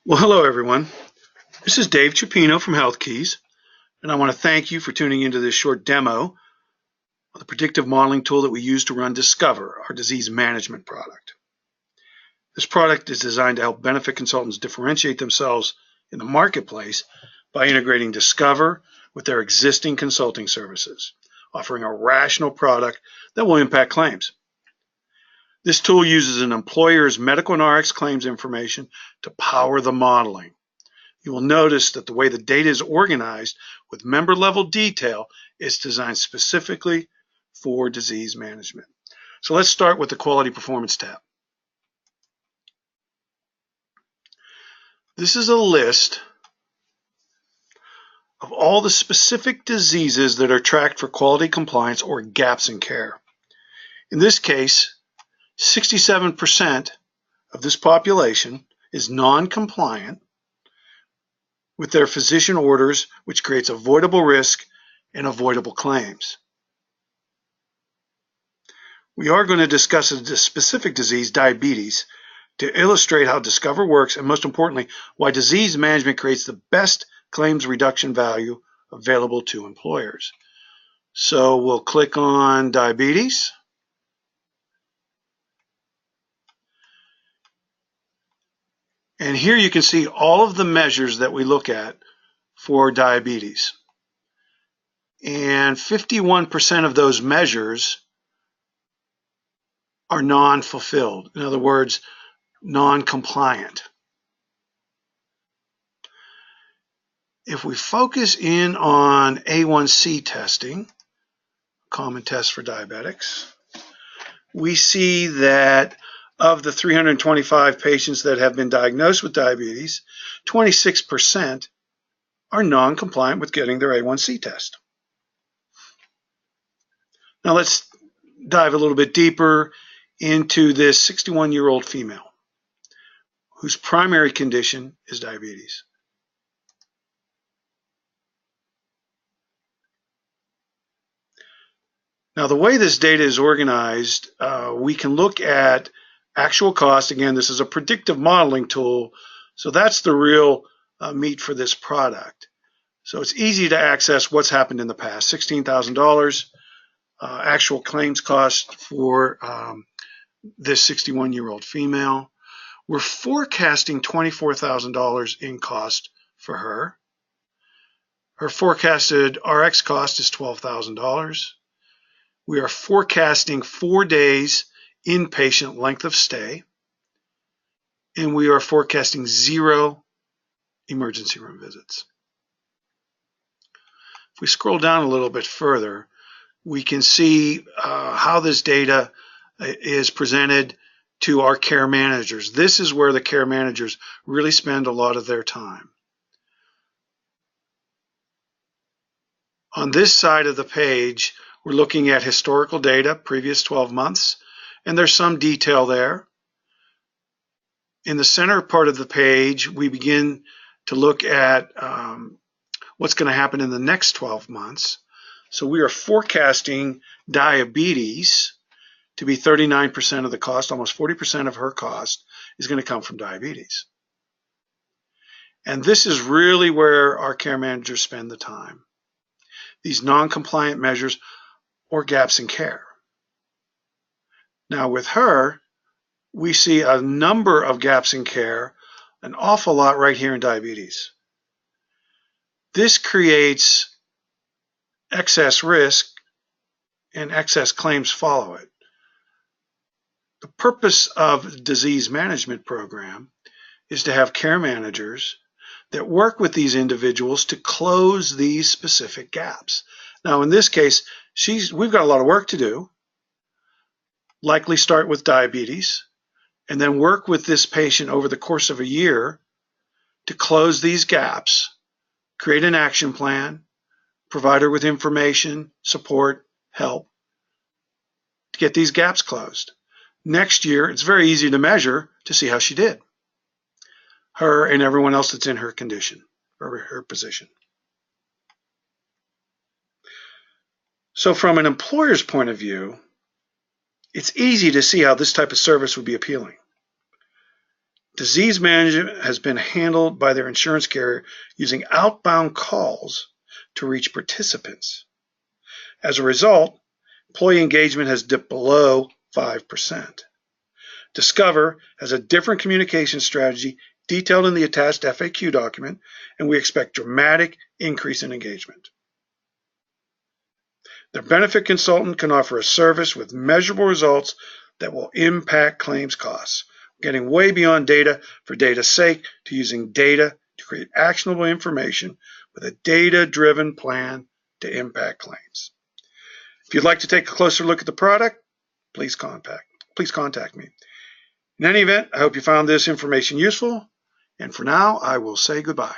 Well, hello everyone. This is Dave Chipino from HealthKeys, and I want to thank you for tuning into this short demo of the predictive modeling tool that we use to run Discover, our disease management product. This product is designed to help benefit consultants differentiate themselves in the marketplace by integrating Discover with their existing consulting services, offering a rational product that will impact claims. This tool uses an employer's medical and RX claims information to power the modeling. You will notice that the way the data is organized with member-level detail is designed specifically for disease management. So let's start with the Quality Performance tab. This is a list of all the specific diseases that are tracked for quality compliance or gaps in care. In this case, 67% of this population is non-compliant with their physician orders, which creates avoidable risk and avoidable claims. We are going to discuss a specific disease, diabetes, to illustrate how Discover works and, most importantly, why disease management creates the best claims reduction value available to employers. So we'll click on diabetes. And here you can see all of the measures that we look at for diabetes. And 51% of those measures are non-fulfilled. In other words, non-compliant. If we focus in on A1C testing, common test for diabetics, we see that of the 325 patients that have been diagnosed with diabetes, 26% are non-compliant with getting their A1C test. Now let's dive a little bit deeper into this 61-year-old female whose primary condition is diabetes. Now, the way this data is organized, we can look at actual cost. Again, this is a predictive modeling tool, so that's the real meat for this product. So it's easy to access what's happened in the past. $16,000 actual claims cost for this 61-year-old female. We're forecasting $24,000 in cost for her. Her forecasted RX cost is $12,000. We are forecasting 4 days inpatient length of stay, and we are forecasting 0 emergency room visits. If we scroll down a little bit further, we can see how this data is presented to our care managers. This is where the care managers really spend a lot of their time. On this side of the page, we're looking at historical data, previous 12 months, and there's some detail there. In the center part of the page, we begin to look at what's going to happen in the next 12 months. So we are forecasting diabetes to be 39% of the cost. Almost 40% of her cost is going to come from diabetes. And this is really where our care managers spend the time. These non-compliant measures or gaps in care. Now with her, we see a number of gaps in care, an awful lot right here in diabetes. This creates excess risk and excess claims follow it. The purpose of the disease management program is to have care managers that work with these individuals to close these specific gaps. Now in this case, we've got a lot of work to do. Likely start with diabetes and then work with this patient over the course of a year to close these gaps, create an action plan, provide her with information, support, help to get these gaps closed. Next year, it's very easy to measure to see how she did, her and everyone else that's in her condition or her position. So from an employer's point of view, it's easy to see how this type of service would be appealing. Disease management has been handled by their insurance carrier using outbound calls to reach participants. As a result, employee engagement has dipped below 5%. Discover has a different communication strategy detailed in the attached FAQ document, and we expect dramatic increase in engagement. The benefit consultant can offer a service with measurable results that will impact claims costs. We're getting way beyond data for data's sake to using data to create actionable information with a data-driven plan to impact claims. If you'd like to take a closer look at the product, please contact me. In any event, I hope you found this information useful, and for now, I will say goodbye.